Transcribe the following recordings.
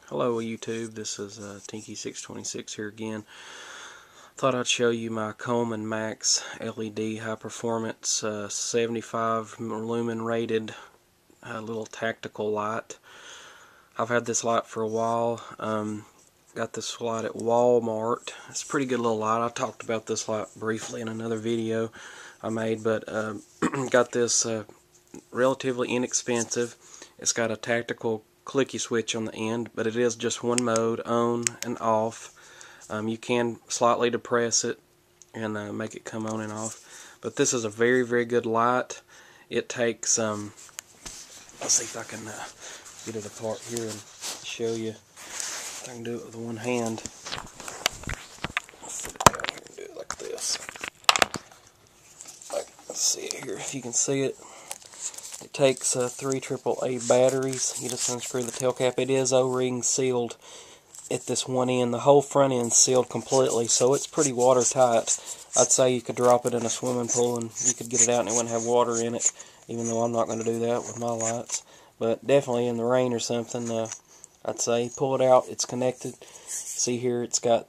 Hello YouTube, this is Tinky626 here again. Thought I'd show you my Coleman Max LED high performance 75 lumen rated little tactical light. I've had this light for a while. Got this light at Walmart. It's a pretty good little light. I talked about this light briefly in another video I made, but got this relatively inexpensive. It's got a tactical clicky switch on the end, but it is just one mode, on and off. You can slightly depress it and make it come on and off, but this is a very, very good light. It takes let's see if I can get it apart here and show you. If I can do it with one hand. Let's sit it down here and do it like this. Let's see it here, if you can see it. It takes 3 AAA batteries. You just unscrew the tail cap. It is O-ring sealed at this one end. The whole front end sealed completely, so it's pretty watertight. I'd say you could drop it in a swimming pool and you could get it out and it wouldn't have water in it, even though I'm not going to do that with my lights. But definitely in the rain or something, I'd say pull it out. It's connected. See here, it's got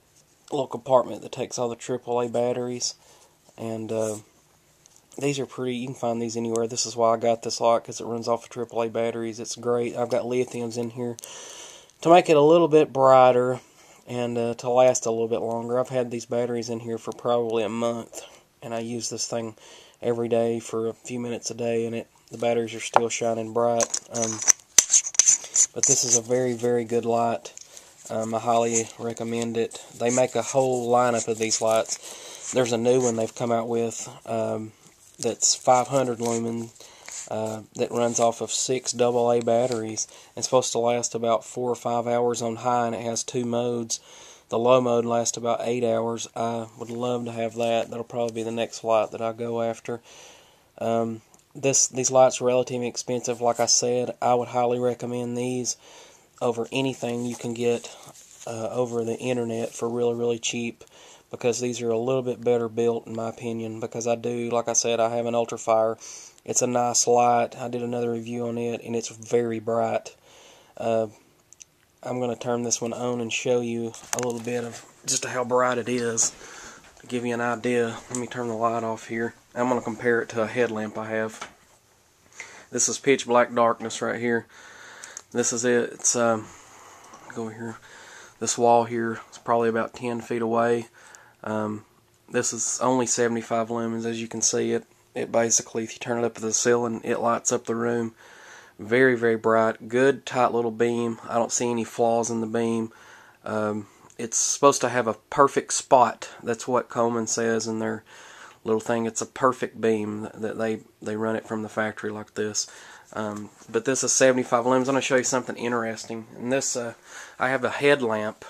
a little compartment that takes all the AAA batteries, and these are pretty. You can find these anywhere. This is why I got this light, because it runs off of AAA batteries. It's great. I've got lithiums in here to make it a little bit brighter and to last a little bit longer. I've had these batteries in here for probably a month, and I use this thing every day for a few minutes a day, and the batteries are still shining bright. But this is a very, very good light. I highly recommend it. They make a whole lineup of these lights. There's a new one they've come out with that's 500 lumen that runs off of 6 AA batteries. It's supposed to last about 4 or 5 hours on high, and it has 2 modes. The low mode lasts about 8 hours. I would love to have that. That'll probably be the next light that I go after. These lights are relatively expensive. Like I said, I would highly recommend these over anything you can get over the internet for really, really cheap, because these are a little bit better built in my opinion, because like I said, I have an ultrafire. It's a nice light. I did another review on it, and it's very bright. I'm going to turn this one on and show you a little bit of just how bright it is, to give you an idea. Let me turn the light off here. I'm going to compare it to a headlamp I have. This is pitch black darkness right here. This is it. It's go here. This wall here is probably about 10 feet away. This is only 75 lumens, as you can see. It basically, if you turn it up to the ceiling, it lights up the room. Very, very bright. Good, tight little beam. I don't see any flaws in the beam. It's supposed to have a perfect spot. That's what Coleman says in their little thing. It's a perfect beam. That they run it from the factory like this. But this is 75 lumens. I'm going to show you something interesting. And this, I have a headlamp.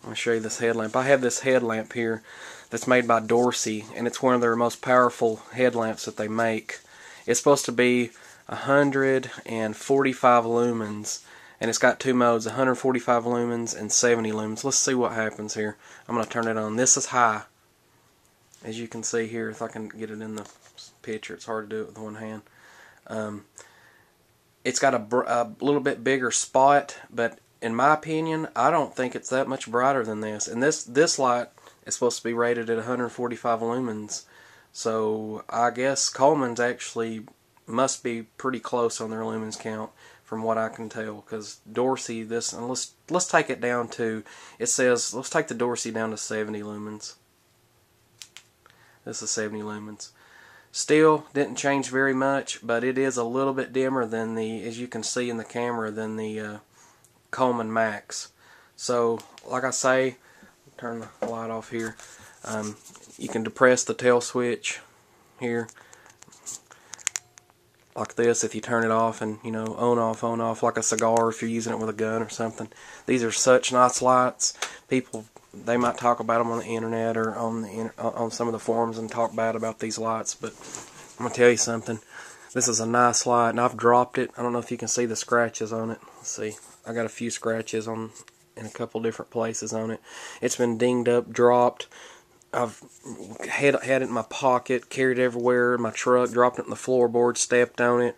I'm going to show you this headlamp. I have this headlamp here that's made by Dorcy, and it's one of their most powerful headlamps that they make. It's supposed to be 145 lumens, and it's got 2 modes, 145 lumens and 70 lumens. Let's see what happens here. I'm going to turn it on. This is high, as you can see here. If I can get it in the picture, it's hard to do it with one hand. It's got a little bit bigger spot, but in my opinion, I don't think it's that much brighter than this. And this light is supposed to be rated at 145 lumens, so I guess Coleman's actually must be pretty close on their lumens count, from what I can tell. Because Dorcy, and let's take it down to, it says, let's take the Dorcy down to 70 lumens. This is 70 lumens. Still didn't change very much, but it is a little bit dimmer than as you can see in the camera, than the Coleman Max. So, like I say, turn the light off here. You can depress the tail switch here, like this, if you turn it off, and on off like a cigar if you're using it with a gun or something. These are such nice lights. People, they might talk about them on the internet or on some of the forums and talk bad about these lights, but I'm gonna tell you something. This is a nice light, and I've dropped it. I don't know if you can see the scratches on it. Let's see. I got a few scratches in a couple different places on it. It's been dinged up, dropped. I've had it in my pocket, carried it everywhere in my truck, dropped it in the floorboard, stepped on it.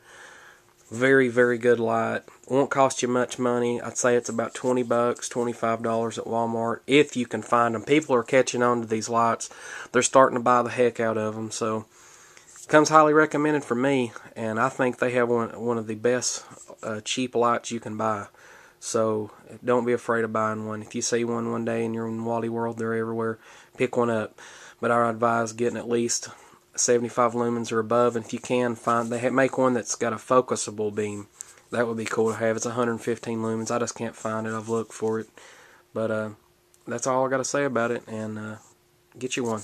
Very, very good light. Won't cost you much money. I'd say it's about $20, $25 at Walmart if you can find them. People are catching on to these lights. They're starting to buy the heck out of them. So, comes highly recommended for me, and I think they have one of the best cheap lights you can buy. So, don't be afraid of buying one. If you see one day and you're in Wally World, they're everywhere, pick one up. But I advise getting at least 75 lumens or above, and if you can find, they make one that's got a focusable beam. That would be cool to have. It's 115 lumens. I just can't find it. I've looked for it, but that's all I got to say about it. And get you one.